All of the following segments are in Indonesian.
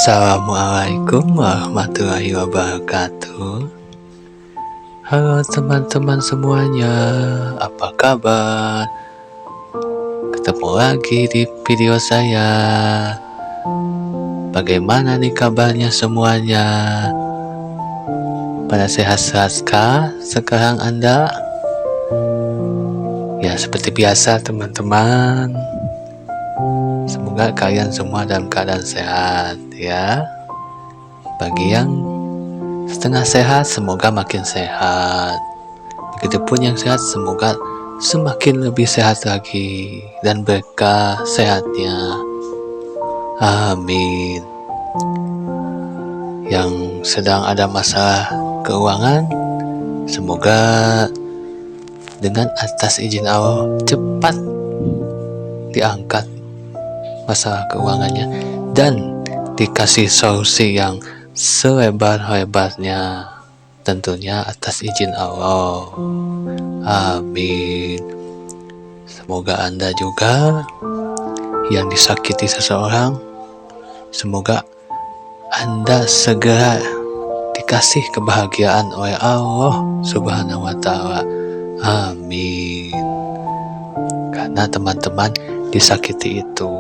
Assalamualaikum warahmatullahi wabarakatuh. Halo teman-teman semuanya, apa kabar? Ketemu lagi di video saya. Bagaimana nih kabarnya semuanya? Pada sehat-sehatkah sekarang Anda? Ya, seperti biasa teman-teman, semoga kalian semua dalam keadaan sehat ya. Bagi yang setengah sehat, semoga makin sehat. Begitupun yang sehat, semoga semakin lebih sehat lagi dan berkah sehatnya. Amin. Yang sedang ada masalah keuangan, semoga dengan atas izin Allah cepat diangkat masalah keuangannya dan dikasih solusi yang selebar-lebarnya, tentunya atas izin Allah. Amin. Semoga Anda juga yang disakiti seseorang, semoga Anda segera dikasih kebahagiaan oleh Allah Subhanahu wa Ta'ala. Amin. Karena teman-teman disakiti itu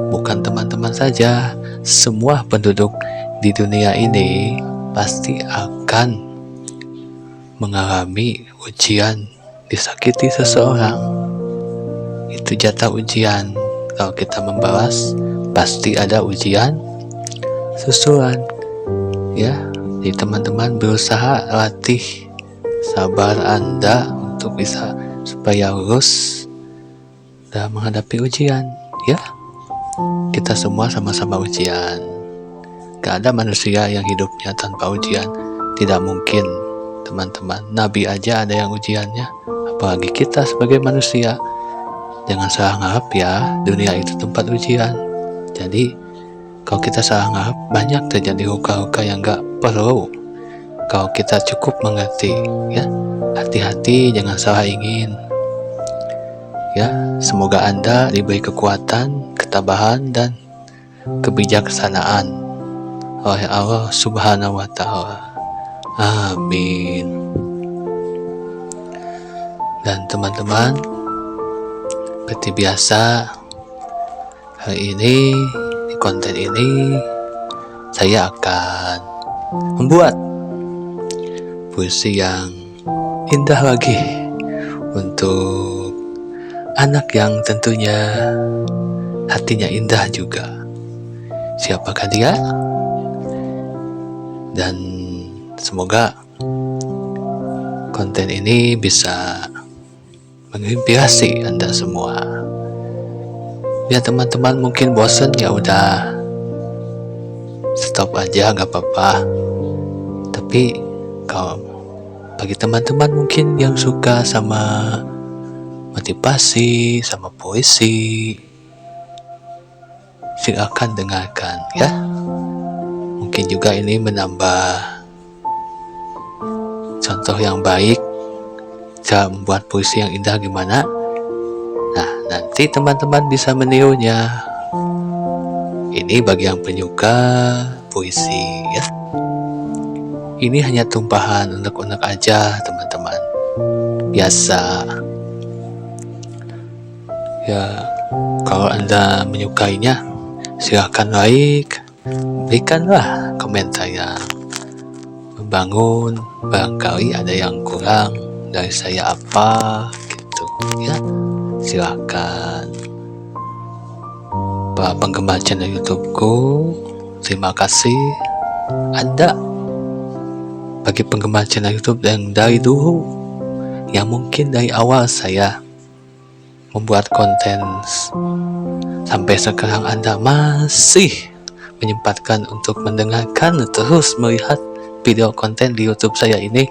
bukan teman-teman saja, semua penduduk di dunia ini pasti akan mengalami ujian disakiti seseorang. Itu jatah ujian. Kalau kita membalas, pasti ada ujian susulan. Ya, jadi teman-teman berusaha latih sabar Anda untuk bisa supaya lulus dalam menghadapi ujian. Ya, kita semua sama-sama ujian. Gak ada manusia yang hidupnya tanpa ujian. Tidak mungkin, teman-teman. Nabi aja ada yang ujiannya, apalagi kita sebagai manusia. Jangan salah ngarep ya, dunia itu tempat ujian. Jadi, kalau kita salah ngarep, banyak terjadi luka-luka yang gak perlu. Kalau kita cukup mengerti, ya, hati-hati, jangan salah ingin. Ya, semoga Anda diberi kekuatan, ketabahan, dan kebijaksanaan oleh Allah Subhanahu wa Ta'ala. Amin. Dan teman-teman, seperti biasa, hari ini di konten ini saya akan membuat puisi yang indah lagi untuk anak yang tentunya hatinya indah juga. Siapakah dia? Dan semoga konten ini bisa menginspirasi Anda semua. Ya teman-teman mungkin bosen, ya udah stop aja, gak apa-apa. Tapi kalau bagi teman-teman mungkin yang suka sama motivasi, sama puisi, silakan dengarkan ya. Mungkin juga ini menambah contoh yang baik cara membuat puisi yang indah gimana. Nah, nanti teman-teman bisa menirunya. Ini bagi yang penyuka puisi ya. Ini hanya tumpahan unek-unek aja teman-teman, biasa. Ya, kalau Anda menyukainya, silahkan like, berikanlah komentar yang membangun. Barangkali ada yang kurang dari saya apa gitu ya. Silahkan. Para penggemar channel YouTubeku, terima kasih. Anda bagi penggemar channel YouTube yang dari dulu, yang mungkin dari awal saya membuat konten sampai sekarang Anda masih menyempatkan untuk mendengarkan terus melihat video konten di YouTube saya ini,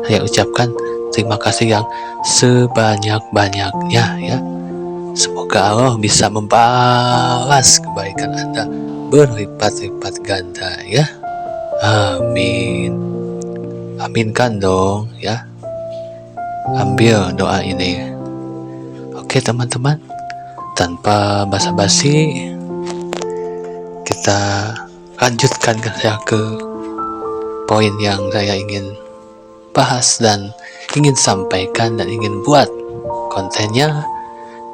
saya ucapkan terima kasih yang sebanyak-banyaknya ya. Semoga Allah bisa membalas kebaikan Anda berlipat-lipat ganda ya. Amin. Aminkan dong ya. Ambil doa ini. Oke teman-teman, tanpa basa-basi, kita kita lanjutkan ke poin yang saya ingin bahas dan ingin sampaikan dan ingin buat kontennya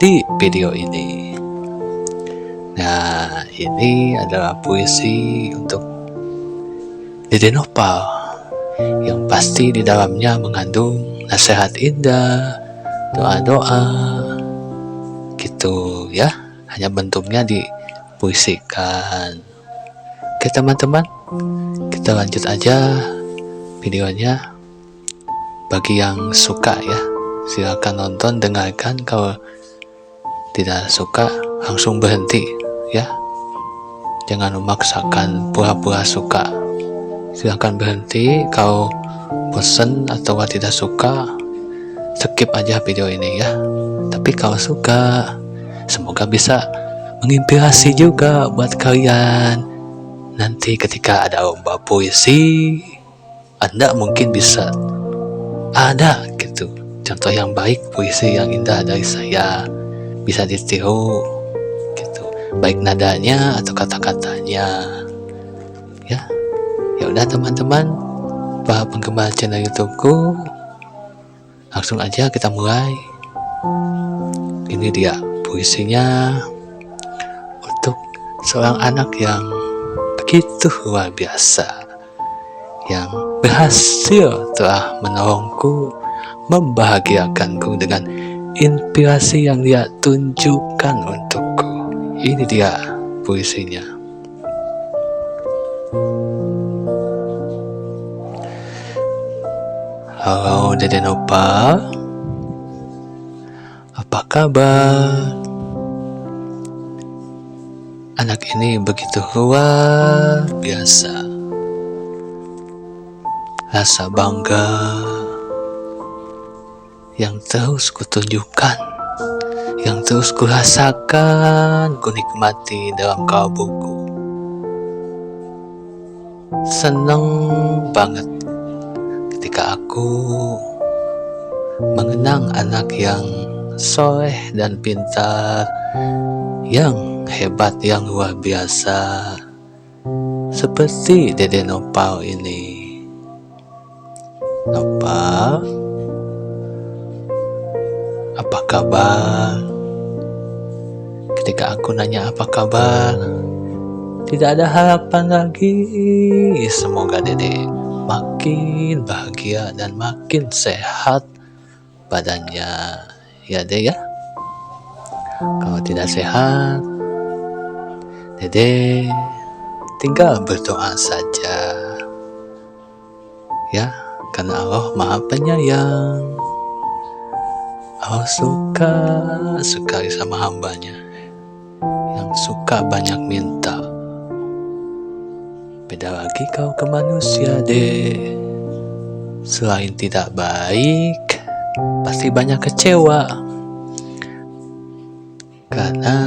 di video ini. Nah, ini adalah puisi untuk Dede Nopal yang pasti di dalamnya mengandung nasihat indah, doa-doa gitu ya. Hanya bentuknya dipuisikan. Oke teman-teman, kita lanjut aja videonya. Bagi yang suka ya, silakan nonton, dengarkan. Kalau tidak suka langsung berhenti ya. Jangan memaksakan pura-pura suka. Silakan berhenti. Kalau bosan atau tidak suka, skip aja video ini ya. Tapi kalau suka, semoga bisa menginspirasi juga buat kalian. Nanti ketika ada lomba puisi, Anda mungkin bisa ada gitu contoh yang baik, puisi yang indah dari saya, bisa ditiru gitu, baik nadanya atau kata-katanya ya. Ya udah teman-teman, para penggemar channel YouTubeku, langsung aja kita mulai. Ini dia puisinya untuk seorang anak yang begitu luar biasa, yang berhasil telah menolongku, membahagiakanku dengan inspirasi yang dia tunjukkan untukku. Ini dia puisinya. Halo Dede Nopal, apa kabar? Anak ini begitu luar biasa. Rasa bangga yang terus kutunjukkan, yang terus kurasakan, kunikmati dalam kalbuku. Seneng banget ketika aku mengenang anak yang soleh dan pintar, yang hebat, yang luar biasa, seperti Dede Nopal ini. Nopal, apa kabar? Ketika aku nanya apa kabar, tidak ada harapan lagi. Semoga Dede makin bahagia dan makin sehat badannya ya Dede ya. Kalau tidak sehat, Dede tinggal berdoa saja ya, karena Allah Maha Penyayang. Allah suka sekali sama hambanya yang suka banyak minta. Beda lagi kau ke manusia deh, selain tidak baik, pasti banyak kecewa. Karena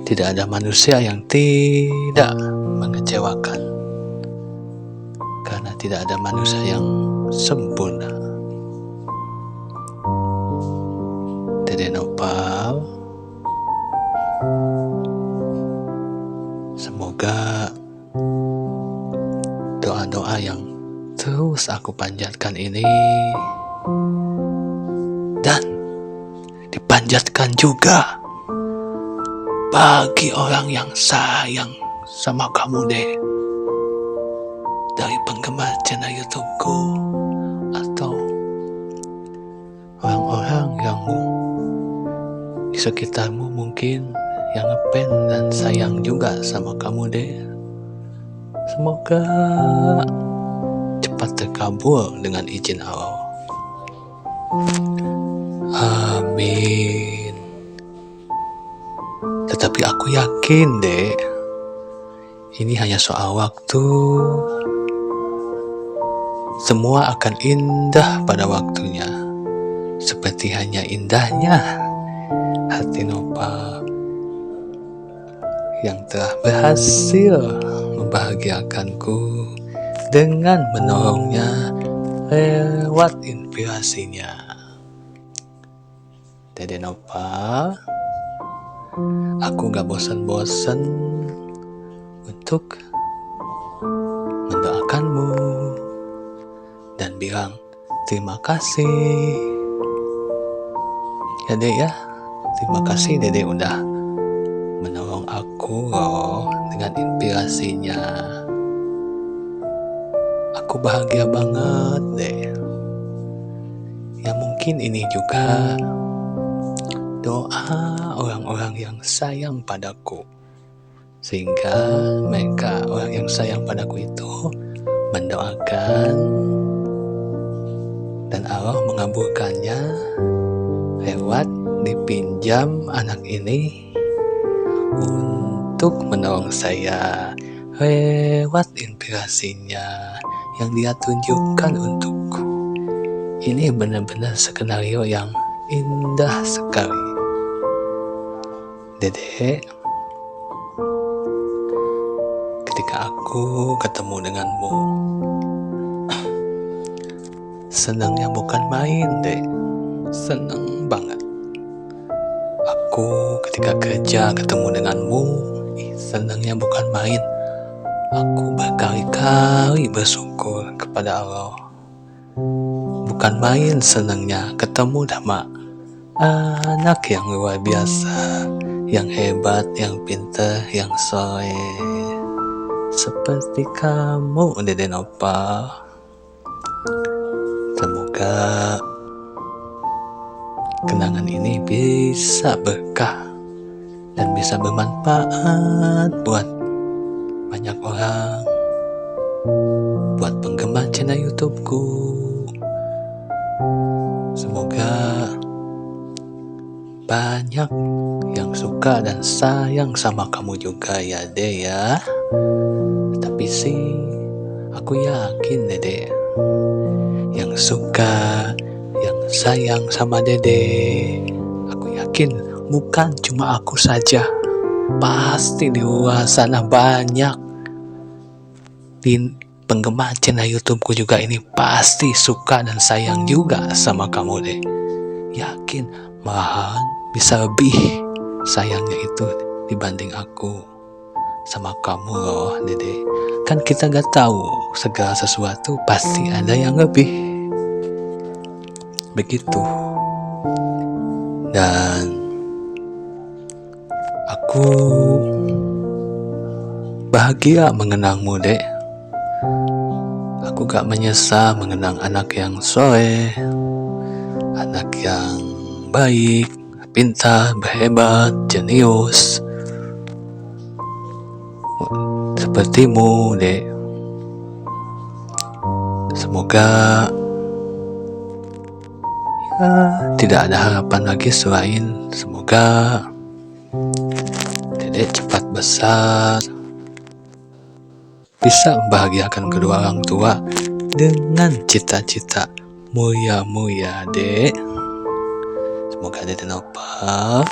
tidak ada manusia yang tidak mengecewakan. Karena tidak ada manusia yang sempurna. Dede Nopal, semoga doa-doa yang terus aku panjatkan ini dan dipanjatkan juga bagi orang yang sayang sama kamu deh, dari penggemar channel YouTubeku atau orang-orang yang di sekitarmu mungkin yang ngefans dan sayang juga sama kamu deh. Semoga cepat terkabul dengan izin Allah. Amin. Tetapi aku yakin deh, ini hanya soal waktu. Semua akan indah pada waktunya, seperti hanya indahnya hati Nopal yang telah berhasil membahagiakanku dengan menolongnya lewat inspirasinya. Dede Nopal, aku gak bosan-bosan untuk mendoakanmu dan bilang terima kasih. Ya Dek ya, terima kasih Dede udah menolong aku loh dengan inspirasinya. Aku bahagia banget deh. Ya mungkin ini juga doa orang-orang yang sayang padaku, sehingga mereka, orang yang sayang padaku itu mendoakan dan Allah mengabulkannya lewat dipinjam anak ini untuk menolong saya lewat inspirasinya yang dia tunjukkan untukku. Ini benar-benar skenario yang indah sekali. Dede, ketika aku ketemu denganmu, senangnya bukan main deh, senang banget. Aku ketika kerja ketemu denganmu, senangnya bukan main. Aku berkali-kali bersyukur kepada Allah. Bukan main senangnya ketemu sama anak yang luar biasa, yang hebat, yang pintar, yang soleh, seperti kamu, Dede Nopal. Semoga kenangan ini bisa berkah dan bisa bermanfaat buat banyak orang, buat penggemar channel YouTubeku. Semoga banyak yang suka dan sayang sama kamu juga ya Dede ya. Tapi sih aku yakin Dede yang suka, yang sayang sama Dede, aku yakin bukan cuma aku saja. Pasti di luar sana banyak di penggemar channel YouTubeku juga ini pasti suka dan sayang juga sama kamu deh. Yakin malahan bisa lebih sayangnya itu dibanding aku sama kamu loh Dede. Kan kita gak tahu, segala sesuatu pasti ada yang lebih. Begitu. Dan aku bahagia mengenangmu Dek. Aku gak menyesal mengenang anak yang soleh, anak yang baik, pintar, berhebat, jenius, sepertimu Dek. Semoga ya, tidak ada harapan lagi selain semoga Dede cepat besar, bisa membahagiakan kedua orang tua dengan cita-cita mulia-mulia Dek. Semoga Dede Nopal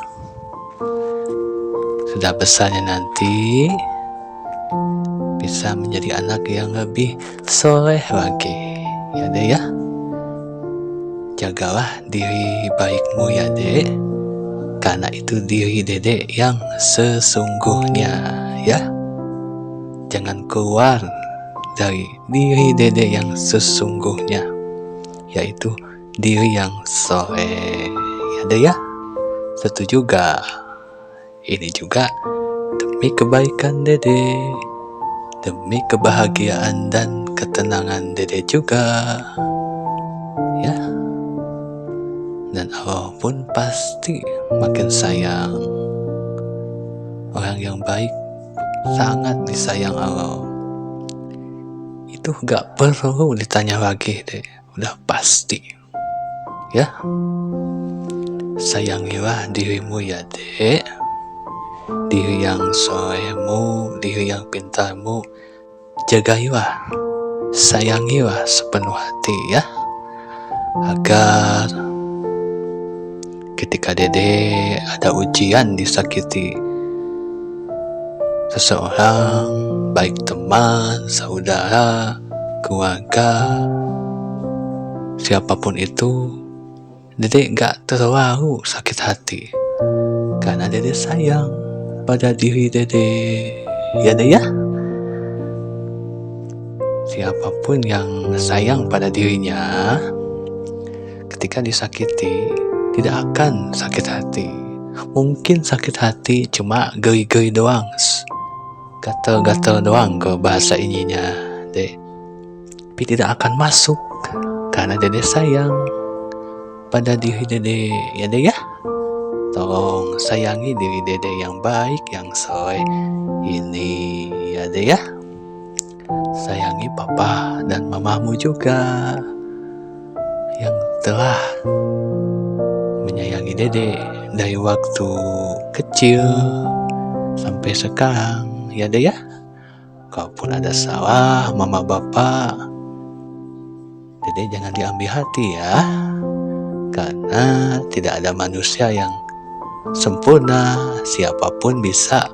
sudah besarnya nanti bisa menjadi anak yang lebih soleh lagi ya Dek ya. Jagalah diri baikmu ya Dek, karena itu diri Dede yang sesungguhnya ya. Jangan keluar dari diri Dede yang sesungguhnya, yaitu diri yang soleh ya Dek ya. Setuju gak? Ini juga demi kebaikan Dede, demi kebahagiaan dan ketenangan Dede juga ya. Dan Allah pun pasti makin sayang. Orang yang baik sangat disayang Allah. Itu gak perlu ditanya lagi deh, udah pasti ya. Sayangilah dirimu ya Dek, diri yang solehmu, diri yang pintarmu, jagailah, sayangilah sepenuh hati ya, agar ketika Dede ada ujian disakiti seseorang, baik teman, saudara, keluarga, siapapun itu, Dede gak terlalu sakit hati, karena Dede sayang pada diri Dede ya Dek ya. siapapun yang sayang pada dirinya, ketika disakiti, tidak akan sakit hati. Mungkin sakit hati cuma geri-geri doang, gatel-gatel doang ke bahasa ininya, dek. Tapi tidak akan masuk, karena dede sayang pada diri dede, ya dek ya. Tolong sayangi diri dede yang baik, yang soleh ini, ya dek ya. Sayangi papa dan mamamu juga, yang telah menyayangi dede dari waktu kecil sampai sekarang, ya deh ya. Kalaupun ada salah mama bapak, dede jangan diambil hati ya, karena tidak ada manusia yang sempurna. Siapapun bisa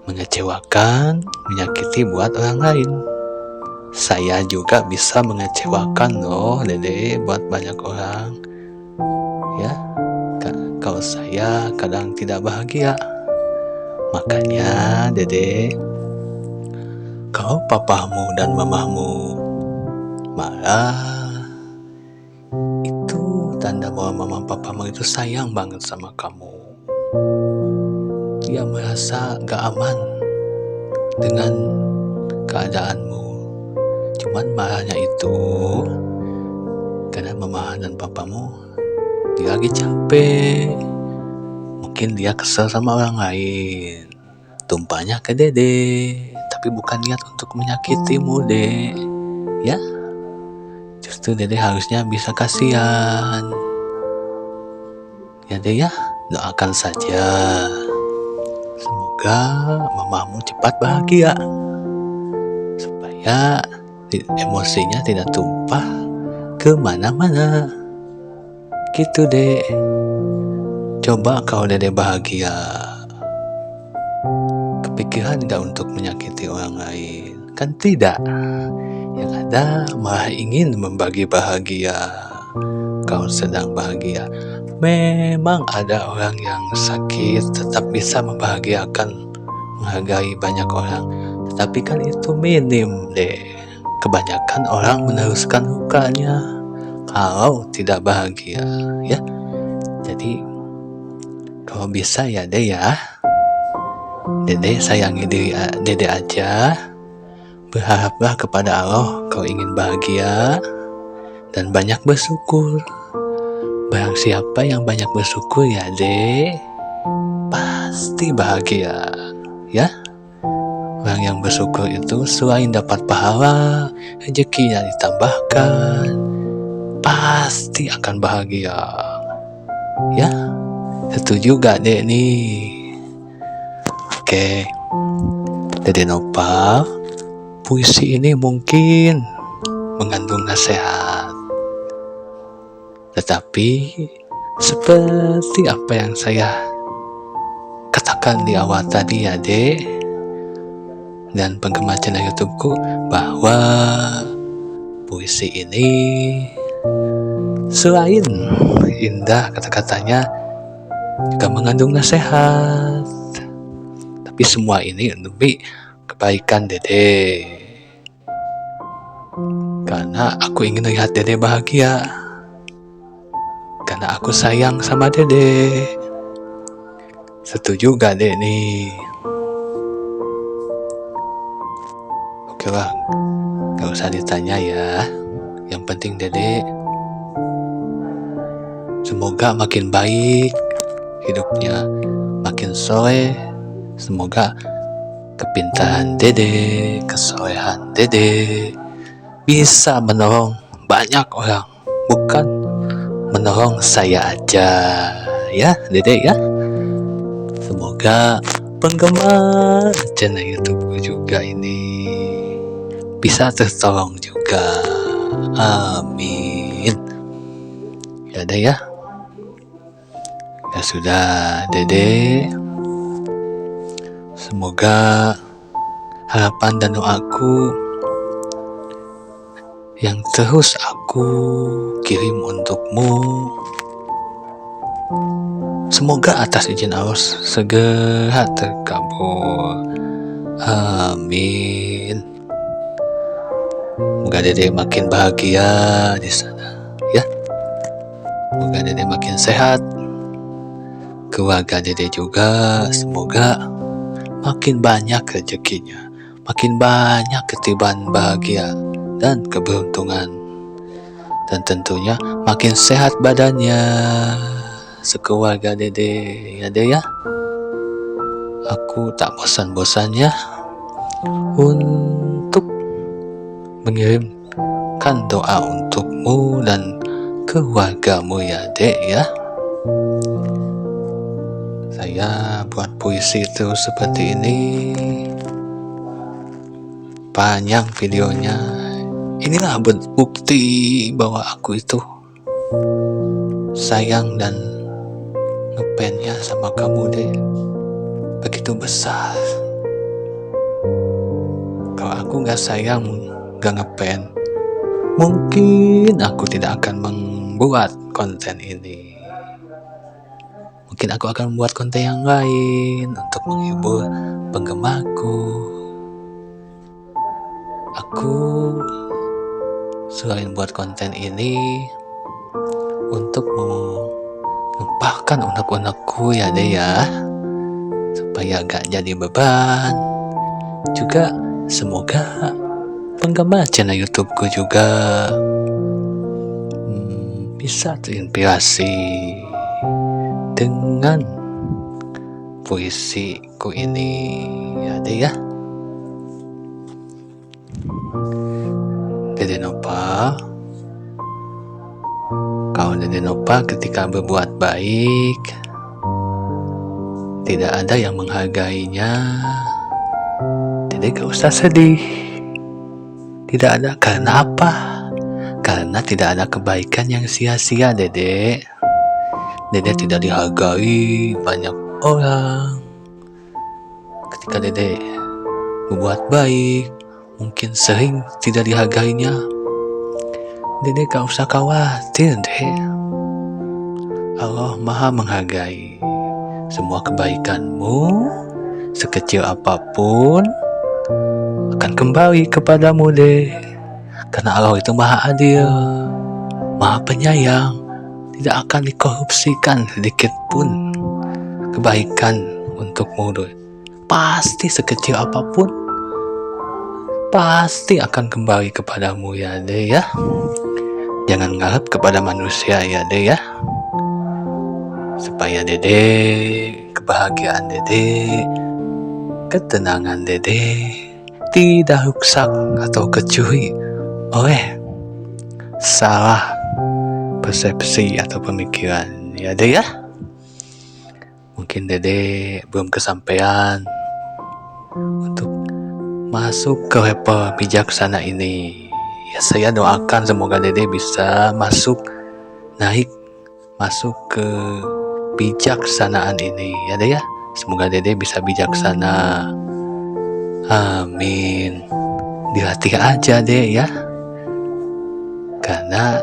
mengecewakan, menyakiti buat orang lain. Saya juga bisa mengecewakan loh dede buat banyak orang ya. Kalau saya kadang tidak bahagia, makanya dede, kalau papamu dan mamamu marah, itu tanda bahwa mama papamu itu sayang banget sama kamu. Dia merasa gak aman dengan keadaanmu. Cuman marahnya itu karena mama dan papamu dia lagi capek. Mungkin dia kesel sama orang lain, tumpahnya ke dede, tapi bukan niat untuk menyakitimu, dek. Ya, justru dede harusnya bisa kasihan. Ya dek ya, doakan saja. Semoga mamamu cepat bahagia, supaya emosinya tidak tumpah kemana-mana. Gitu dek. Coba kalau dede bahagia, kepikiran gak untuk menyakiti orang lain? Kan tidak. Yang ada malah ingin membagi bahagia. Kau sedang bahagia. Memang ada orang yang sakit tetap bisa membahagiakan, menghargai banyak orang. Tetapi kan itu minim deh. Kebanyakan orang meneruskan lukanya kalau tidak bahagia ya. Jadi kalau bisa ya deh ya, dede sayangi diri dede aja. Berharaplah kepada Allah kau ingin bahagia, dan banyak bersyukur. Barang siapa yang banyak bersyukur ya dek, pasti bahagia ya. Orang yang bersyukur itu selain dapat pahala, rezekinya ditambahkan, pasti akan bahagia ya. Setuju gak dek nih? Oke, Dede Nopal, puisi ini mungkin mengandung nasihat, tetapi seperti apa yang saya katakan di awal tadi ya dek, dan penggemar channel YouTubeku, bahwa puisi ini selain indah kata-katanya juga mengandung nasihat. Tapi semua ini demi kebaikan dede, karena aku ingin lihat dede bahagia, karena aku sayang sama dede. Setuju gak dek nih? Oke lah, gak usah ditanya ya. Yang penting dede semoga makin baik hidupnya, makin soleh. Semoga kepintaran dede, kesolehan dede bisa menolong banyak orang, bukan menolong saya aja ya dede ya. Semoga penggemar channel YouTube juga ini bisa tertolong juga, amin ya deh ya. Ya sudah dede, semoga harapan dan doaku yang terus aku kirim untukmu, semoga atas izin Allah segera terkabul, amin. Semoga Dede makin bahagia di sana, ya. Semoga Dede makin sehat. Keluarga Dede juga semoga makin banyak rezekinya, makin banyak ketiban bahagia dan keberuntungan. Dan tentunya makin sehat badannya sekeluarga Dede, ya Dede ya. Aku tak bosan-bosannya untuk mengirimkan doa untukmu dan keluargamu, ya Dek ya. Saya buat puisi itu seperti ini, panjang videonya. Inilah bukti bahwa aku itu sayang dan ngepennya sama kamu, Dek, begitu besar. Kalau aku gak sayang, gak ngepen, mungkin aku tidak akan membuat konten ini. Mungkin aku akan membuat konten yang lain untuk menghibur penggemarku. Aku selain buat konten ini untuk mengembangkan unek-unekku, ya deh ya, supaya gak jadi beban. Juga semoga penggemar channel YouTubeku juga bisa terinspirasi dengan puisiku ini, ya deh ya. Dede Nopal, kalau Dede Nopal ketika berbuat baik tidak ada yang menghargainya, Dede gak usah sedih. Tidak ada, karena apa? Karena tidak ada kebaikan yang sia-sia, Dede. Dede tidak dihargai banyak orang. Ketika Dede berbuat baik, mungkin sering tidak dihargainya. Dede gak usah khawatir, Dede. Allah Maha menghargai semua kebaikanmu, sekecil apapun akan kembali kepadamu, Dede. Karena Allah itu Maha Adil, Maha Penyayang. Tidak akan dikorupsikan sedikit pun kebaikan untukmu, Dede. Pasti sekecil apapun pasti akan kembali kepadamu, ya Dede ya. Jangan ngarep kepada manusia, ya Dede ya. Supaya Dede, kebahagiaan Dede, ketenangan Dede tidak rusak atau kecuri oleh salah persepsi atau pemikiran, ya Dede ya. Mungkin Dede belum kesampaian untuk masuk ke level bijaksana ini. Ya, saya doakan semoga Dede bisa masuk ke bijaksanaan ini, ya Dede ya. Semoga Dede bisa bijaksana. Amin. Dilatih aja, Dede ya. Karena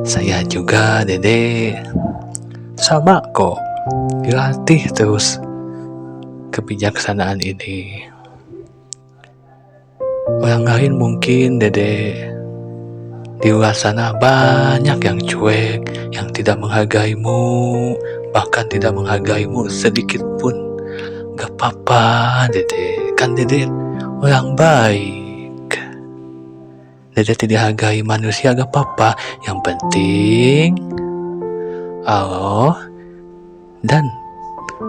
saya juga, Dede, sama kok, dilatih terus kebijaksanaan ini. Orang lain mungkin, Dede, di luar sana banyak yang cuek, yang tidak menghargaimu, bahkan tidak menghargaimu sedikit pun. Gak apa-apa, Dede, kan Dede orang baik. Dede tidak hargai manusia, gak apa-apa. Yang penting Allah dan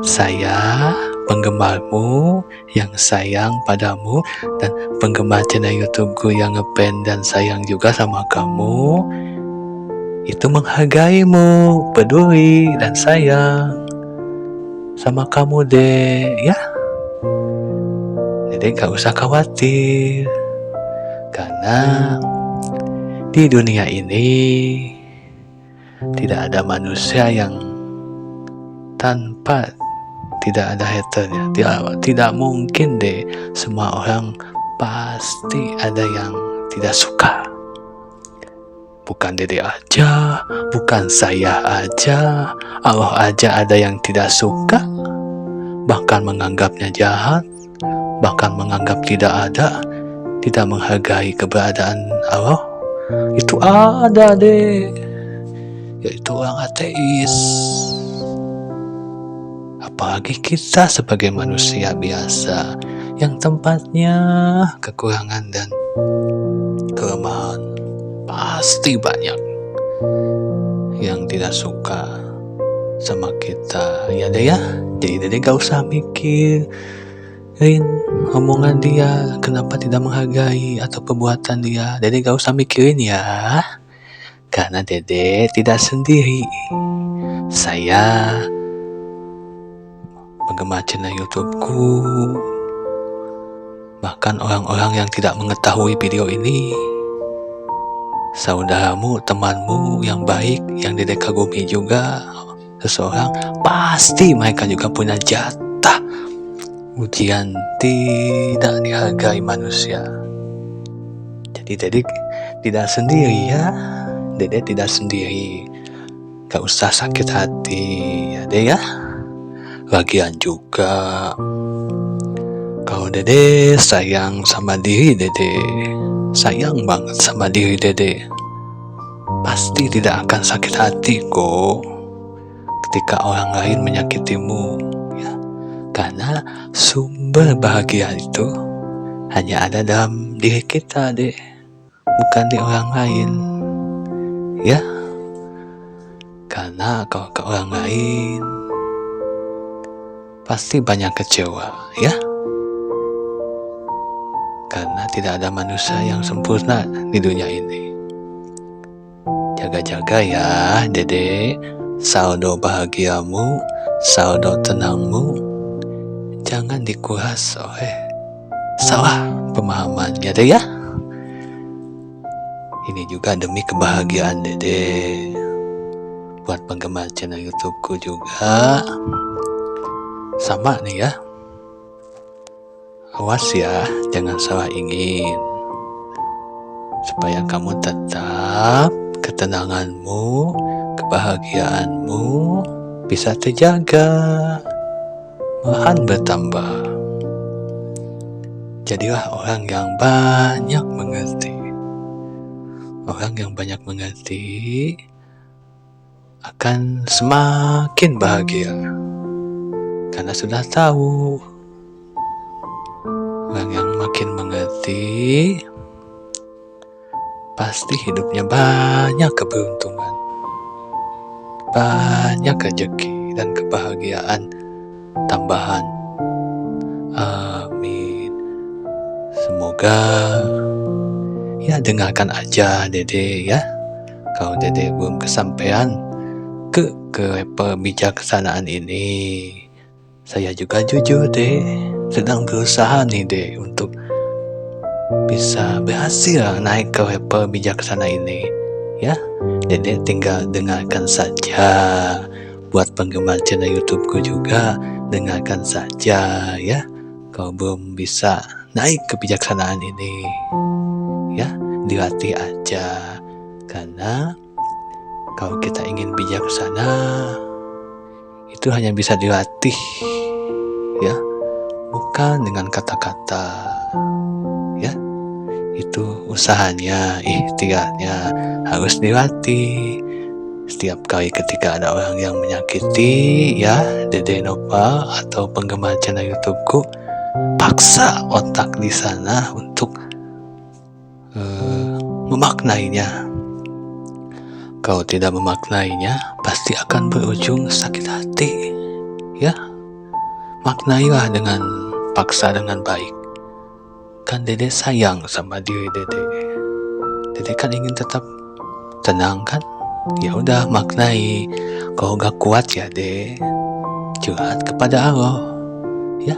saya, penggemarmu yang sayang padamu, dan penggemar channel YouTubeku yang ngepen dan sayang juga sama kamu, itu menghargaimu, peduli dan sayang sama kamu, Dek ya. Dede gak usah khawatir, karena di dunia ini tidak ada manusia yang tanpa tidak ada haternya. Tidak mungkin deh. Semua orang pasti ada yang tidak suka. Bukan Dede aja, bukan saya aja, Allah aja ada yang tidak suka, bahkan menganggapnya jahat, bahkan menganggap tidak ada. tidak menghargai keberadaan Allah, itu ada deh, yaitu orang ateis. Apalagi kita sebagai manusia biasa yang tempatnya kekurangan dan kelemahan pasti banyak yang tidak suka sama kita, ya deh ya. Jadi deh gak usah mikirin omongan dia, kenapa tidak menghargai atau perbuatan dia. Dede gak usah mikirin ya, karena Dede tidak sendiri. Saya penggemar channel YouTubeku, bahkan orang-orang yang tidak mengetahui video ini, saudaramu, temanmu yang baik, yang Dede kagumi juga, seseorang, pasti mereka juga punya jatah ujian tidak dihargai manusia. Jadi Dede tidak sendiri ya, Dede tidak sendiri. Gak usah sakit hati ya Dede ya. Lagian juga kalau Dede sayang sama diri Dede, sayang banget sama diri Dede, pasti tidak akan sakit hati kok ketika orang lain menyakitimu ya. Karena sumber bahagia itu hanya ada dalam diri kita deh, bukan di orang lain ya. Karena kalau ke orang lain pasti banyak kecewa ya, karena tidak ada manusia yang sempurna di dunia ini. Jaga-jaga ya Dede, saldo bahagiamu, saldo tenangmu jangan dikuras oleh salah pemahamannya deh ya. Ini juga demi kebahagiaan Dede. Buat penggemar channel YouTubeku juga sama nih ya, awas ya, jangan salah ingin, supaya kamu tetap ketenanganmu, kebahagiaanmu bisa terjaga, malahan bertambah. Jadilah orang yang banyak mengerti. Orang yang banyak mengerti akan semakin bahagia, karena sudah tahu. Orang yang makin mengerti pasti hidupnya banyak keberuntungan, banyak rezeki dan kebahagiaan tambahan. Amin. Semoga ya, dengarkan aja Dede ya. Kalau Dede belum kesampaian ke level bijaksanaan ini, saya juga jujur deh sedang berusaha nih deh untuk bisa berhasil naik ke level bijaksana ini ya. Dede tinggal dengarkan saja. Buat penggemar channel YouTubeku juga dengarkan saja ya. Kalau belum bisa naik kebijaksanaan ini ya, dilatih aja. Karena kalau kita ingin bijaksana itu hanya bisa dilatih ya, bukan dengan kata-kata ya. Itu usahanya, ikhtiarnya harus dilatih. Setiap kali ketika ada orang yang menyakiti ya Dede Nopal atau penggemar channel YouTubeku, paksa otak di sana untuk memaknainya. Kalau tidak memaknainya, pasti akan berujung sakit hati ya. Maknailah dengan paksa dengan baik. Kan Dede sayang sama diri Dede. Dede kan ingin tetap tenang kan? Ya udah, maknai. Kalau gak kuat ya deh, curhat kepada Allah ya.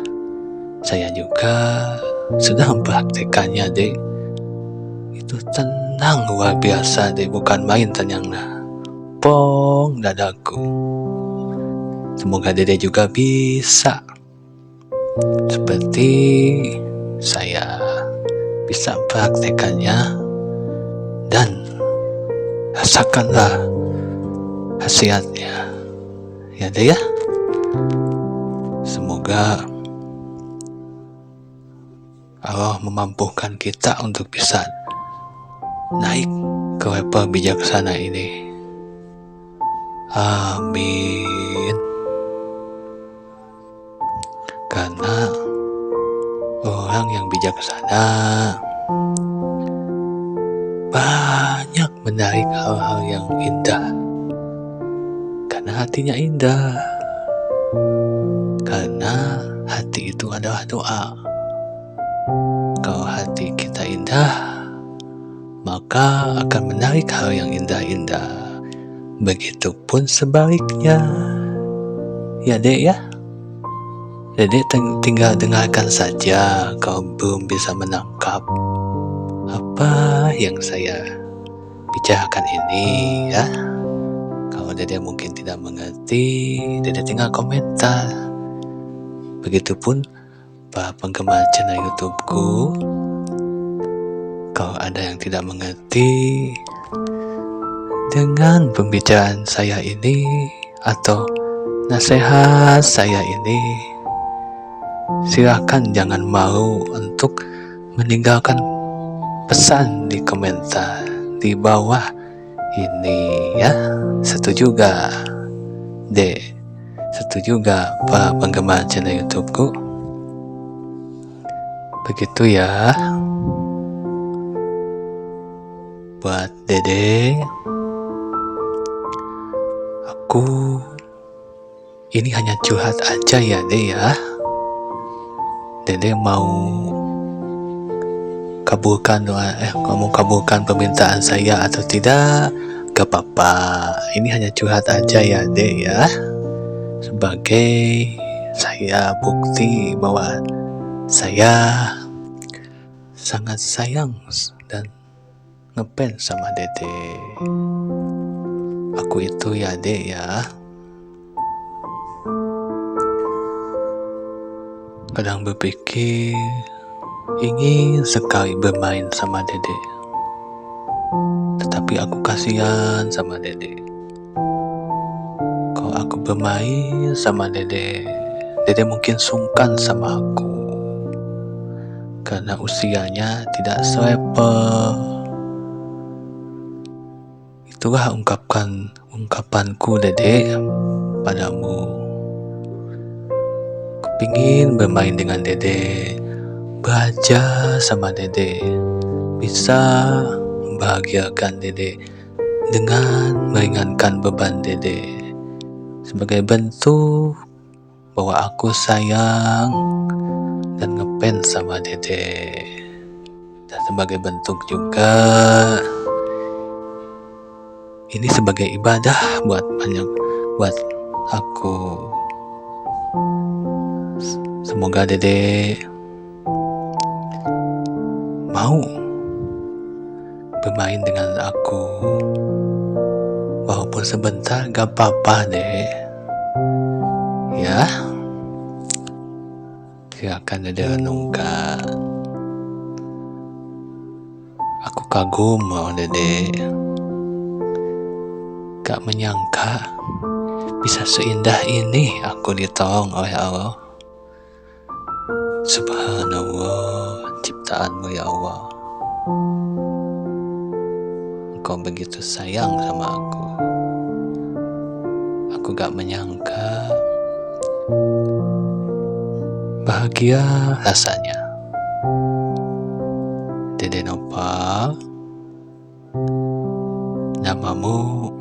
Saya juga sudah mempraktekannya deh. Itu tenang luar biasa deh, bukan main tenangnya. Pong dadaku. Semoga Dede juga bisa seperti saya bisa mempraktekannya, dan rasakanlah hasilnya ya deh ya. Semoga Allah memampukan kita untuk bisa naik ke level bijaksana ini. Amin. Karena orang yang bijaksana banyak menarik hal-hal yang indah. Karena hatinya indah. Karena hati itu adalah doa. Kalau hati kita indah, maka akan menarik hal yang indah-indah. Begitupun sebaliknya. Ya dek ya. Dedek tinggal dengarkan saja. Kalau belum bisa menangkap apa yang saya bicarakan ini ya. Kalau dedek mungkin tidak mengerti, dedek tinggal komentar. Begitupun para penggemar channel YouTubeku. Kalau ada yang tidak mengerti dengan pembicaraan saya ini atau nasihat saya ini, silahkan jangan malu untuk meninggalkan pesan di komentar di bawah ini ya. Setuju gak? Setuju gak Pak penggemar channel YouTubeku? Begitu ya. Buat Dede, aku ini hanya curhat aja ya Dede ya. Dede mau kabulkan doa, kamu kabulkan permintaan saya atau tidak, gak apa-apa. Ini hanya curhat aja ya Dek ya. Sebagai saya bukti bahwa saya sangat sayang dan ngefans sama Dede. Aku itu ya Dek ya. Kadang berpikir ingin sekali bermain sama Dede, tetapi aku kasihan sama Dede. Kalau aku bermain sama Dede, Dede mungkin sungkan sama aku karena usianya tidak selevel. Itulah ungkapanku Dede padamu. Kepingin bermain dengan Dede, belajar sama Dede, bisa membahagiakan Dede dengan meringankan beban Dede, sebagai bentuk bahwa aku sayang dan ngefans sama Dede, dan sebagai bentuk juga ini sebagai ibadah buat aku. Semoga Dede mau bermain dengan aku, walaupun sebentar gak apa-apa deh ya. Silakan Dede renungkan. Aku kagum sama Dede, gak menyangka bisa seindah ini aku ditolong oleh Allah. Subhanallah, ciptaanmu ya Allah. Engkau begitu sayang sama aku. Aku gak menyangka bahagia rasanya. Dede Nopal, namamu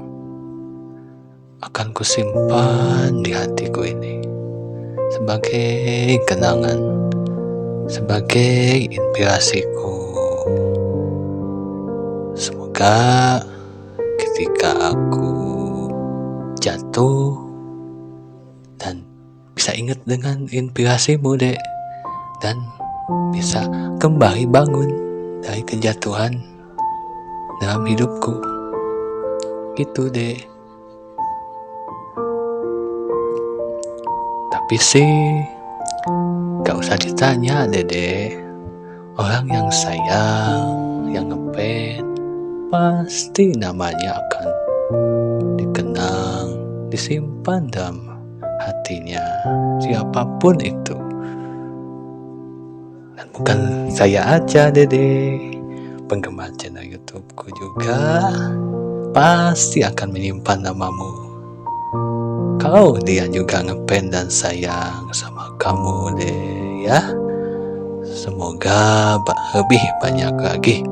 akan kusimpan di hatiku ini sebagai kenangan, sebagai inspirasiku. Semoga ketika aku jatuh dan bisa ingat dengan inspirasimu Dek, dan bisa kembali bangun dari kejatuhan dalam hidupku. Gitu Dek. Tapi sih gak usah ditanya Dede. Orang yang sayang, yang ngefans, pasti namanya akan dikenang, disimpan dalam hatinya siapapun itu. Dan bukan saya aja Dede, penggemar channel YouTubeku juga pasti akan menyimpan namamu. Kalau dia juga ngefans dan sayang sama kamu deh ya. Semoga lebih banyak lagi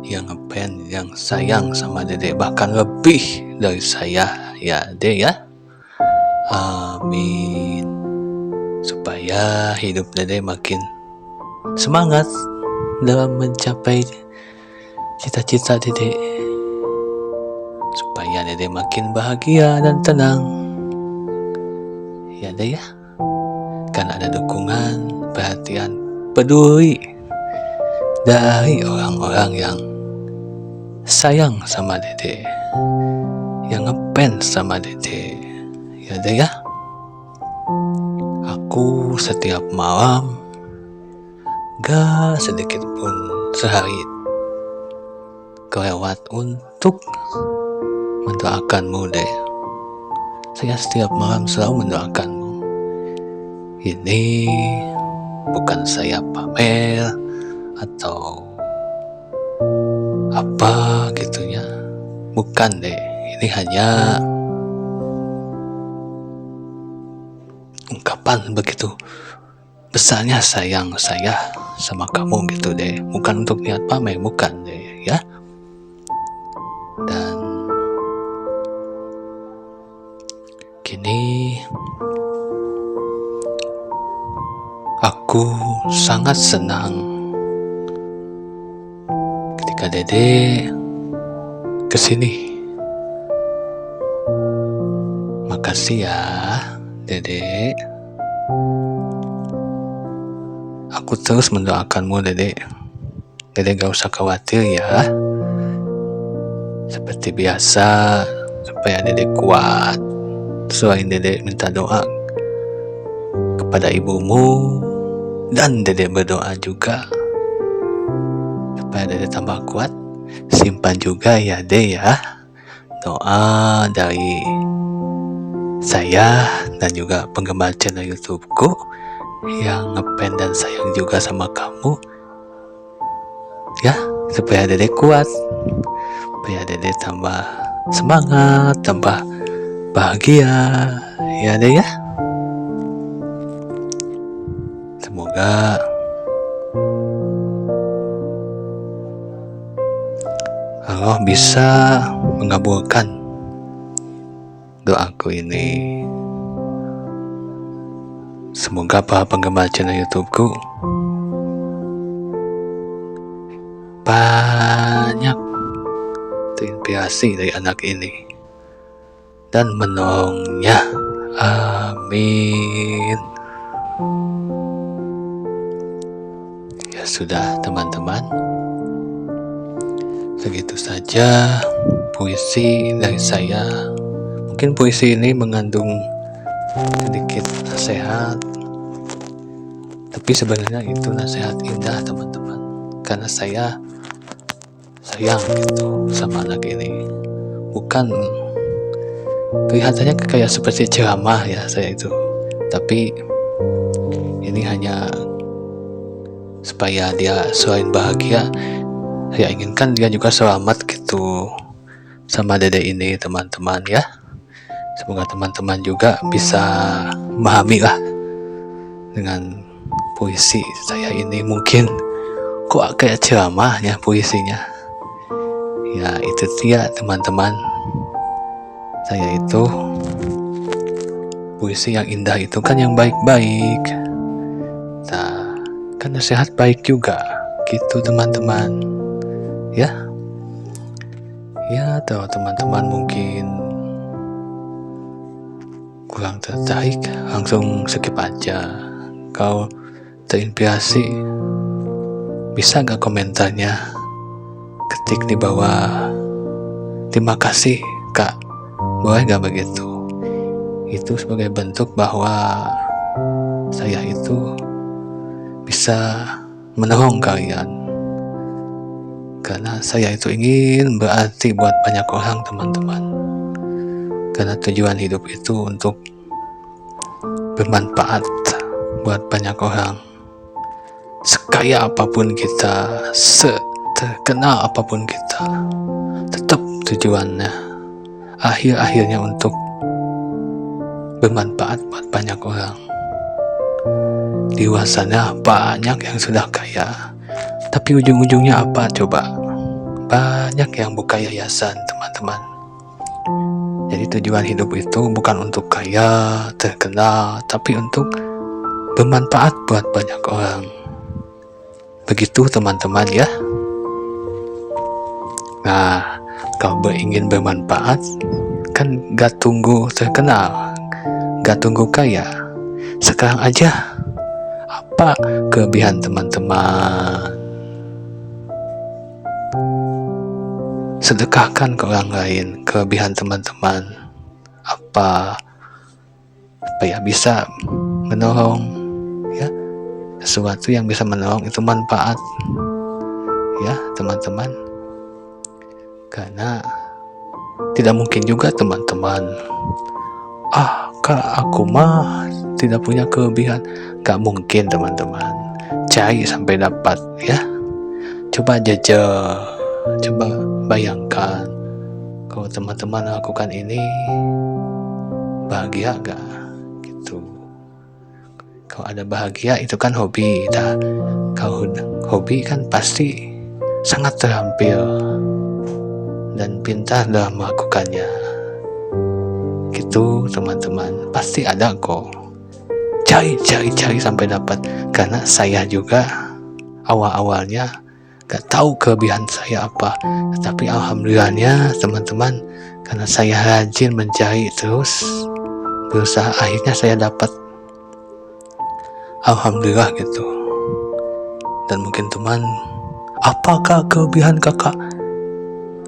yang ngefans, yang sayang sama Dede, bahkan lebih dari saya ya Dede ya. Amin. Supaya hidup Dede makin semangat dalam mencapai cita-cita Dede, supaya Dede makin bahagia dan tenang ya Dede ya. Kan ada dukungan, perhatian, peduli dari orang-orang yang sayang sama Dede, yang ngefans sama Dede ya Dede ya. Aku setiap malam gak sedikit pun sehari kelewat untuk mendoakanmu deh. Saya setiap malam selalu mendoakanmu. Ini bukan saya pamer atau apa gitunya, bukan deh. Ini hanya ungkapan begitu besarnya sayang saya sama kamu gitu deh. Bukan untuk niat pamer, bukan deh ya. Dan kini aku sangat senang ketika Dede kesini. Makasih ya Dede. Aku terus mendoakanmu Dede. Dede gak usah khawatir ya. Seperti biasa, supaya Dede kuat. Selain Dede minta doa kepada ibumu, dan Dede berdoa juga supaya Dede tambah kuat. Simpan juga ya Dede ya doa dari saya dan juga penggemar channel YouTubeku yang ngefans dan sayang juga sama kamu ya, supaya Dede kuat, supaya Dede tambah semangat, tambah bahagia ya Dede ya. Semoga Allah bisa mengabulkan doaku ini. Semoga para penggemar channel YouTubeku banyak terinspirasi dari anak ini dan menolongnya. Amin. Ya sudah teman-teman, segitu saja puisi dari saya. Mungkin puisi ini mengandung sedikit nasihat, tapi sebenarnya itu nasihat indah teman-teman, karena saya sayang gitu sama anak ini. Bukan kelihatannya kayak seperti ceramah ya saya itu, tapi ini hanya supaya dia selain bahagia, saya inginkan dia juga selamat gitu sama Dede ini teman-teman ya. Semoga teman-teman juga bisa memahami lah dengan puisi saya ini. Mungkin kok kayak ceramahnya puisinya ya, itu dia teman-teman. Saya itu puisi yang indah itu kan yang baik-baik, nah kan nasihat baik juga gitu teman-teman ya. Ya kalau teman-teman mungkin kurang tertarik, langsung skip aja. Kalau terinspirasi, bisa gak komentarnya ketik di bawah terima kasih kak, boleh gak begitu? Itu sebagai bentuk bahwa saya itu bisa menolong kalian, karena saya itu ingin berarti buat banyak orang teman-teman. Karena tujuan hidup itu untuk bermanfaat buat banyak orang. sekaya apapun kita, terkenal apapun kita, tetap tujuannya akhirnya untuk bermanfaat buat banyak orang. Di luar sana banyak yang sudah kaya, tapi ujung-ujungnya apa coba? Banyak yang buka yayasan, teman-teman. Jadi tujuan hidup itu bukan untuk kaya, terkenal, tapi untuk bermanfaat buat banyak orang. Begitu teman-teman ya. Nah, kalau ingin bermanfaat, kan gak tunggu terkenal, gak tunggu kaya. Sekarang aja, apa kelebihan teman-teman? Sedekahkan ke orang lain kelebihan teman-teman. Apa supaya bisa menolong, ya, sesuatu yang bisa menolong itu manfaat, ya teman-teman. Karena tidak mungkin juga teman-teman, kak aku mah tidak punya kelebihan. Gak mungkin teman-teman, cari sampai dapat ya. Coba jajal, coba bayangkan kalau teman-teman lakukan ini, bahagia gak gitu. Kalau ada bahagia itu kan hobi. Nah, kalau hobi kan pasti sangat terampil dan pintar dalam melakukannya gitu teman-teman. Pasti ada kok, cari sampai dapat. Karena saya juga awalnya gak tahu kelebihan saya apa, tapi alhamdulillahnya teman-teman, karena saya rajin mencari terus berusaha, akhirnya saya dapat, alhamdulillah gitu. Dan mungkin teman, apakah kelebihan kakak?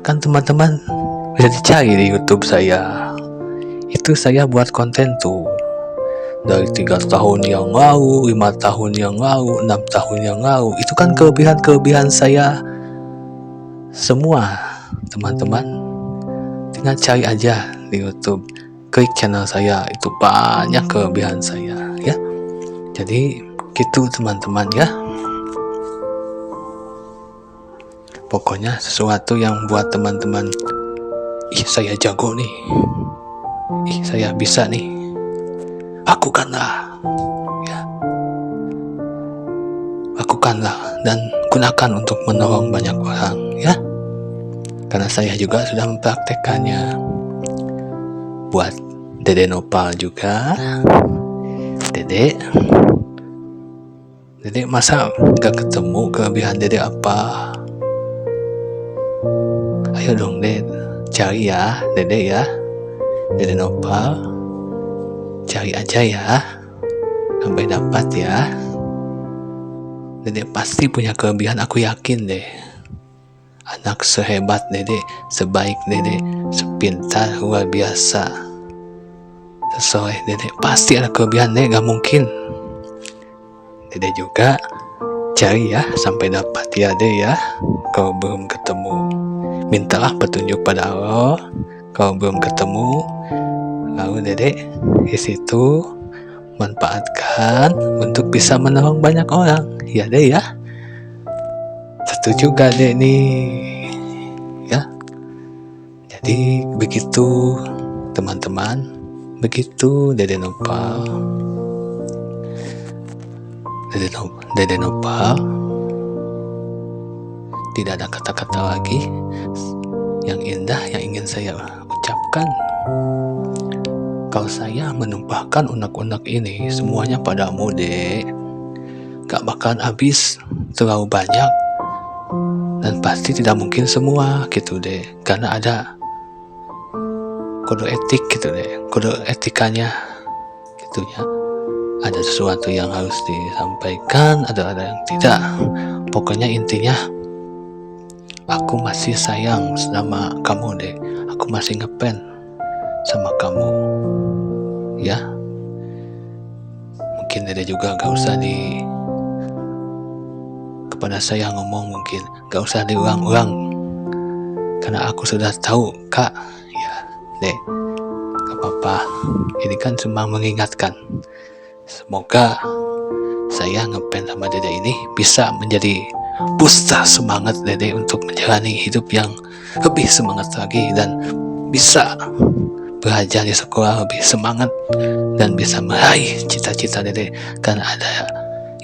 Kan teman-teman bisa dicari di YouTube saya. Itu saya buat konten tuh dari 3 tahun yang lalu, 5 tahun yang lalu, 6 tahun yang lalu. Itu kan kelebihan saya semua teman-teman. Tinggal cari aja di YouTube, klik channel saya, itu banyak kelebihan saya ya. Jadi gitu teman-teman ya. Pokoknya sesuatu yang buat teman-teman, saya jago nih, saya bisa nih, lakukanlah ya. Lakukanlah dan gunakan untuk menolong banyak orang ya. Karena saya juga sudah mempraktekannya buat Dede Nopal juga. Dede masa gak ketemu kelebihan Dede apa? Ayo dong Dede, cari ya Dede ya, Dede Nopal, cari aja ya sampai dapat ya. Dede pasti punya kelebihan, aku yakin deh. Anak sehebat Dede, sebaik Dede, sepintar luar biasa, sesoleh Dede, pasti ada kelebihan Dede, gak mungkin. Dede juga cari ya sampai dapat ya Dede ya. Kalau belum ketemu, mintalah petunjuk pada Allah. Kalau belum ketemu, lalu Dede di situ manfaatkan untuk bisa menolong banyak orang ya Dede ya. Setuju gak Dede nih ya. Jadi begitu teman-teman, begitu Dede Nopal. Dede Nopal, tidak ada kata-kata lagi yang indah yang ingin saya ucapkan. Kalau saya menumpahkan unek-unek ini semuanya padamu Dek, gak bakalan habis, terlalu banyak, dan pasti tidak mungkin semua gitu Dek. Karena ada kode etik gitu Dek, kode etikanya gitu ya. Ada sesuatu yang harus disampaikan, ada yang tidak. Pokoknya intinya, aku masih sayang sama kamu Dek. Aku masih ngefans sama kamu ya. Mungkin Dede juga gak usah kepada saya ngomong, mungkin gak usah diulang-ulang, karena aku sudah tahu Kak ya Dek. Gak apa-apa, ini kan cuma mengingatkan. Semoga saya saya ngefans sama Dede ini bisa menjadi booster semangat Dede untuk menjalani hidup yang lebih semangat lagi, dan bisa belajar di sekolah lebih semangat, dan bisa meraih cita-cita Dede karena ada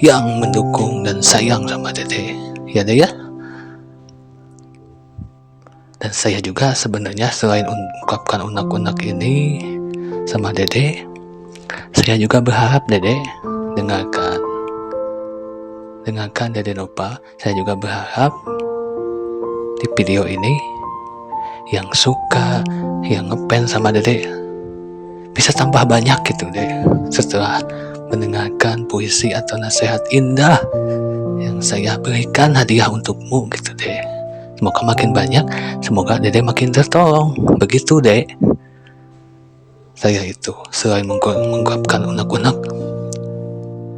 yang mendukung dan sayang sama Dede, ya Dede ya. Dan saya juga sebenarnya selain ungkapkan unek-unek ini sama Dede, saya juga berharap Dede dengarkan Dede Nova. Saya juga berharap di video ini yang suka, yang ngefans sama Dede bisa tambah banyak gitu deh, setelah mendengarkan puisi atau nasihat indah yang saya berikan hadiah untukmu gitu deh. Semoga makin banyak, semoga Dede makin tertolong. Begitu deh. Saya itu selain mengungkapkan unek-unek,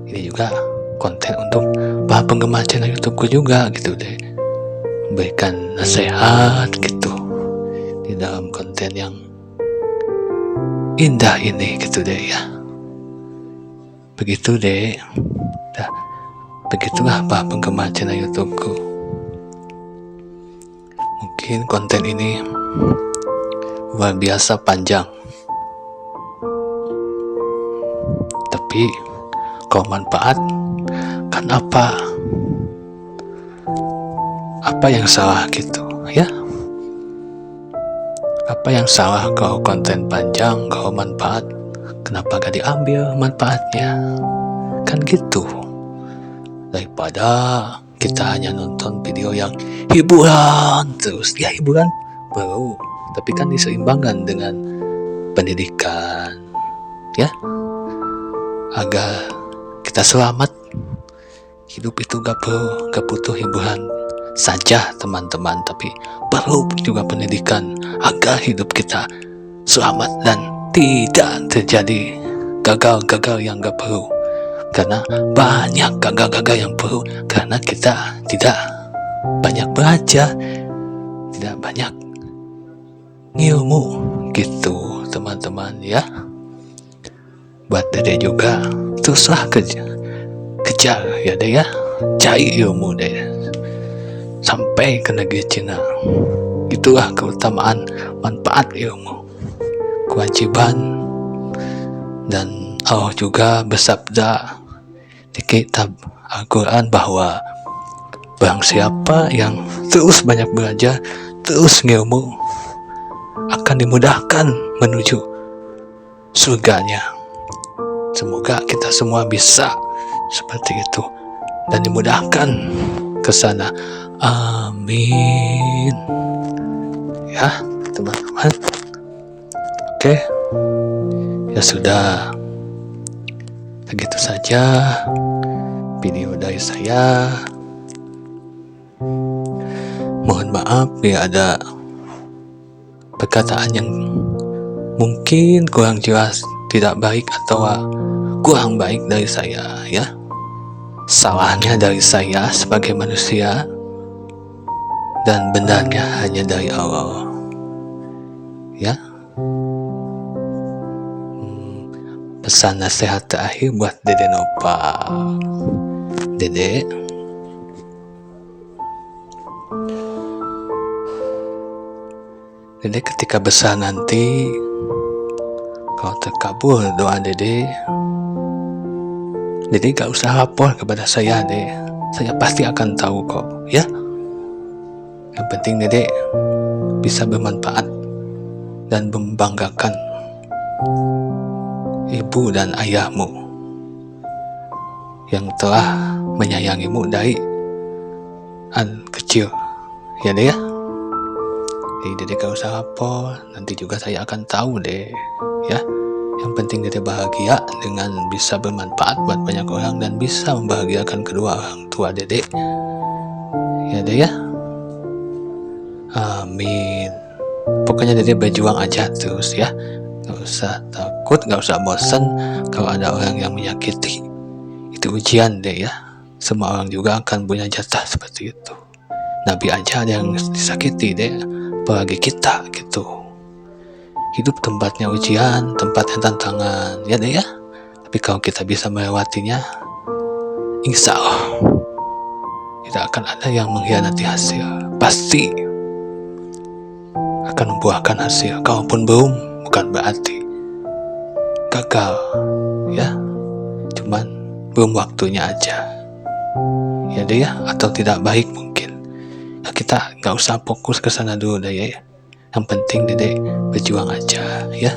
ini juga konten untuk para penggemar channel YouTubeku juga gitu deh. Memberikan nasihat gitu di dalam konten yang indah ini gitu deh ya. Begitu deh. Dah, begitulah para penggemar channel YouTubeku. Mungkin konten ini luar biasa panjang, tapi kalau manfaat kan apa yang salah gitu ya? Apa yang salah kalau konten panjang, kalau manfaat, kenapa gak diambil manfaatnya? Kan gitu. Daripada kita hanya nonton video yang hiburan terus, ya hiburan perlu, tapi kan diseimbangkan dengan pendidikan ya, agar kita selamat. Hidup itu gak butuh hiburan saja teman-teman, tapi perlu juga pendidikan agar hidup kita selamat dan tidak terjadi gagal-gagal yang gak perlu. Karena banyak gagal-gagal yang perlu karena kita tidak banyak belajar, tidak banyak ilmu gitu teman-teman ya. Buat Dede juga teruslah kejar ya deh ya, cari ilmu deh sampai ke negeri Cina. Itulah keutamaan manfaat ilmu, kewajiban. Dan Allah juga bersabda di kitab Al-Quran bahwa barang siapa yang terus banyak belajar, terus ngilmu, akan dimudahkan menuju surganya. Semoga kita semua bisa seperti itu dan dimudahkan ke sana. Amin. Ya, teman-teman. Oke. Ya sudah. Begitu saja video dari saya. Mohon maaf bila ada perkataan yang mungkin kurang jelas, tidak baik atau kurang baik dari saya ya. Salahnya dari saya sebagai manusia, dan benarnya hanya dari Allah ya. Pesan nasihat terakhir buat Dede Nova. Dede, ketika besar nanti, kalau terkabul doa Dede gak usah lapor kepada saya deh. Saya pasti akan tahu kok ya. Yang penting Dede bisa bermanfaat dan membanggakan ibu dan ayahmu yang telah menyayangimu dari kecil ya deh ya. Jadi Dede gak usah lapor, nanti juga saya akan tahu deh ya. Yang penting Dede bahagia dengan bisa bermanfaat buat banyak orang dan bisa membahagiakan kedua orang tua Dede ya deh ya. Amin. Pokoknya Dede berjuang aja terus ya. Gak usah takut, gak usah bosan kalau ada orang yang menyakiti. Itu ujian deh ya. Semua orang juga akan punya jatah seperti itu. Nabi aja ada yang disakiti deh, apalagi kita gitu. Hidup tempatnya ujian, tempatnya tantangan ya deh ya. Tapi kalau kita bisa melewatinya, insya Allah tidak akan ada yang mengkhianati hasil. Pasti akan membuahkan hasil. Kalaupun belum, bukan berarti gagal, ya. Cuman belum waktunya aja, ya deh ya. Atau tidak baik mungkin. Ya kita nggak usah fokus ke sana dulu deh ya. Yang penting Dede berjuang aja ya,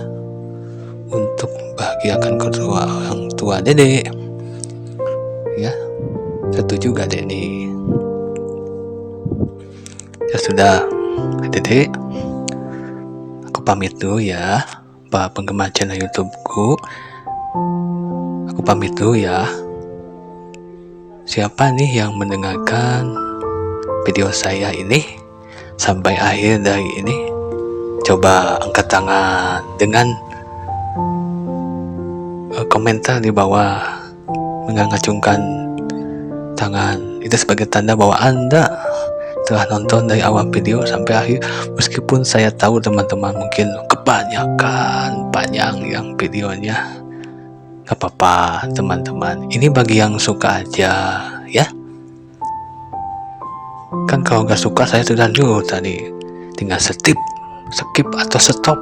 untuk membahagiakan kedua orang tua Dede. Ya, setuju gak Dede nih? Ya sudah, Dede, aku pamit dulu ya, para penggemar channel YouTubeku. Aku pamit dulu ya. Siapa nih yang mendengarkan video saya ini sampai akhir dari ini? Coba angkat tangan dengan komentar di bawah, mengacungkan tangan. Itu sebagai tanda bahwa Anda telah nonton dari awal video sampai akhir. Meskipun saya tahu teman-teman mungkin kebanyakan panjang yang videonya, gak apa-apa teman-teman. Ini bagi yang suka aja ya. Kan kalau gak suka saya sudah dulu tadi, tinggal skip atau stop,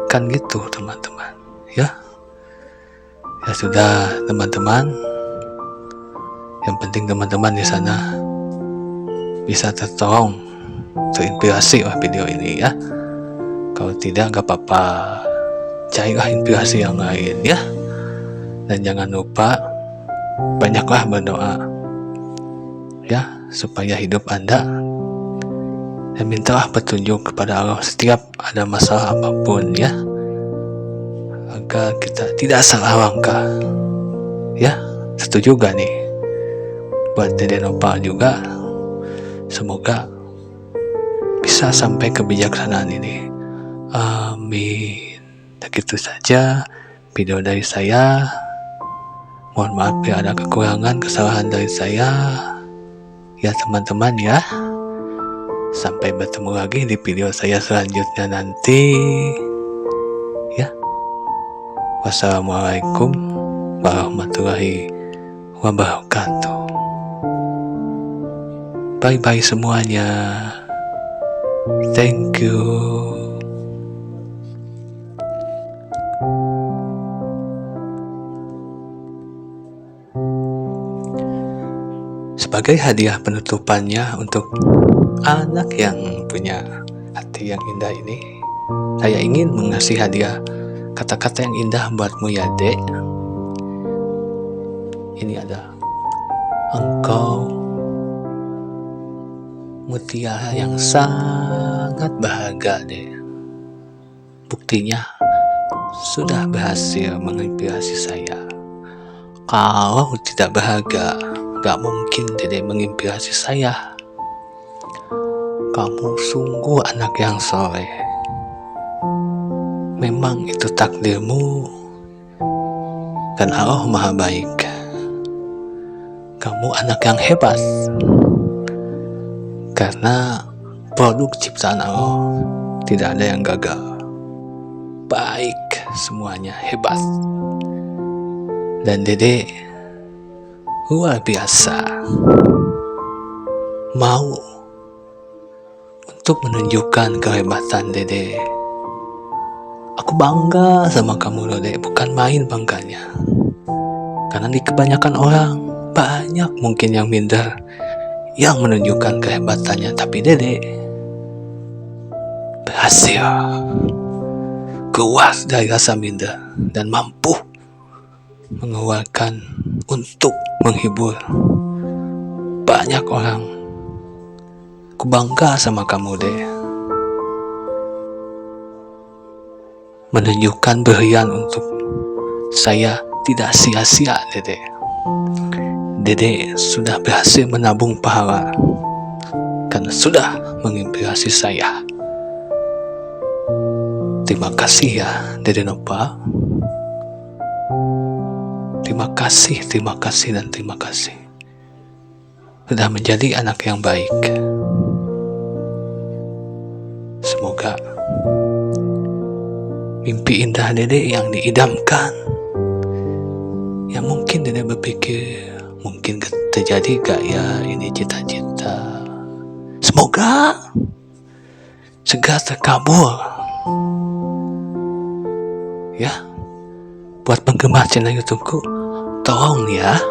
kan gitu teman-teman ya. Ya sudah teman-teman, yang penting teman-teman di sana bisa tertolong, terinspirasi oleh video ini ya. Kalau tidak gak apa-apa, carilah inspirasi yang lain ya. Dan jangan lupa banyaklah berdoa ya, supaya hidup Anda, dan mintalah petunjuk kepada Allah setiap ada masalah apapun ya, agar kita tidak salah langkah ya. Setuju gak nih? Buat Dede Nopal juga, semoga bisa sampai kebijaksanaan ini. Amin. Begitu saja video dari saya. Mohon maaf ya ada kekurangan, kesalahan dari saya ya teman-teman ya. Sampai bertemu lagi di video saya selanjutnya nanti ya. Wassalamualaikum warahmatullahi wabarakatuh. Bye-bye semuanya. Thank you. Sebagai hadiah penutupannya untuk anak yang punya hati yang indah ini, saya ingin mengasih hadiah kata-kata yang indah buatmu ya dek. Ini ada: engkau mutiara yang sangat berharga deh. Buktinya sudah berhasil menginspirasi saya. Kalau tidak berharga, gak mungkin Dede menginspirasi saya. Kamu sungguh anak yang soleh. Memang itu takdirmu, dan Allah Maha Baik. Kamu anak yang hebat, karena produk ciptaan Allah tidak ada yang gagal. Baik, semuanya hebat. Dan Dede luar biasa, mau untuk menunjukkan kehebatan Dede. Aku bangga sama kamu Dede, bukan main bangganya. Karena di kebanyakan orang, banyak mungkin yang minder, yang menunjukkan kehebatannya, tapi Dede berhasil keluar dari rasa minder dan mampu mengeluarkan untuk menghibur banyak orang. Aku bangga sama kamu deh, menunjukkan berlian untuk saya tidak sia-sia Dede. Dede sudah berhasil menabung pahala karena sudah menginspirasi saya. Terima kasih ya Dede Nopal. Terima kasih, dan terima kasih sudah menjadi anak yang baik. Semoga mimpi indah Dede yang diidamkan, yang mungkin Dede berpikir Mungkin terjadi gak ya ini cita-cita? Semoga segera terkabul. Ya, buat penggemar channel YouTubeku, tolong ya,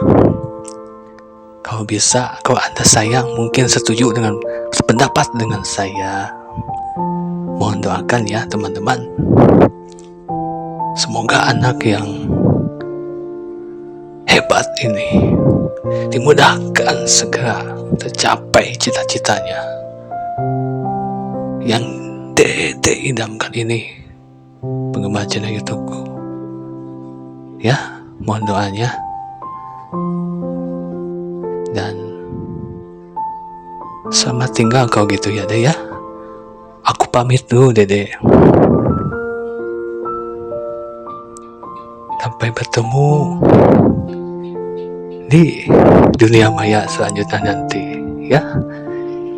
kalau bisa, kalau Anda sayang, mungkin setuju dengan sependapat dengan saya, mohon doakan ya teman-teman. Semoga anak yang hebat ini dimudahkan segera tercapai cita-citanya yang Dede idamkan ini, penggemar channel YouTubeku. Ya, mohon doanya. Dan selamat tinggal kau gitu ya, Dede ya. Aku pamit dulu, Dede. Sampai bertemu di dunia maya selanjutnya nanti ya.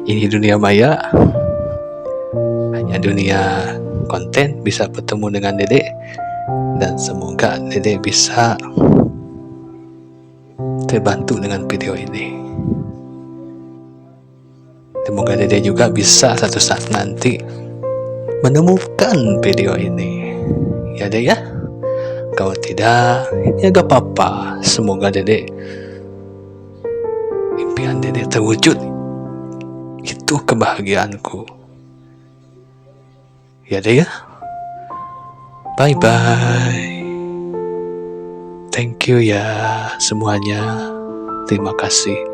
Ini dunia maya, hanya dunia konten. Bisa bertemu dengan Dede, dan semoga Dede bisa terbantu dengan video ini. Semoga Dede juga bisa satu saat nanti menemukan video ini ya, Dede ya. Kalau tidak, ya gak apa-apa. Semoga Dede, impian Dede terwujud. Itu kebahagiaanku ya, Dede ya. Bye bye. Thank you ya semuanya. Terima kasih.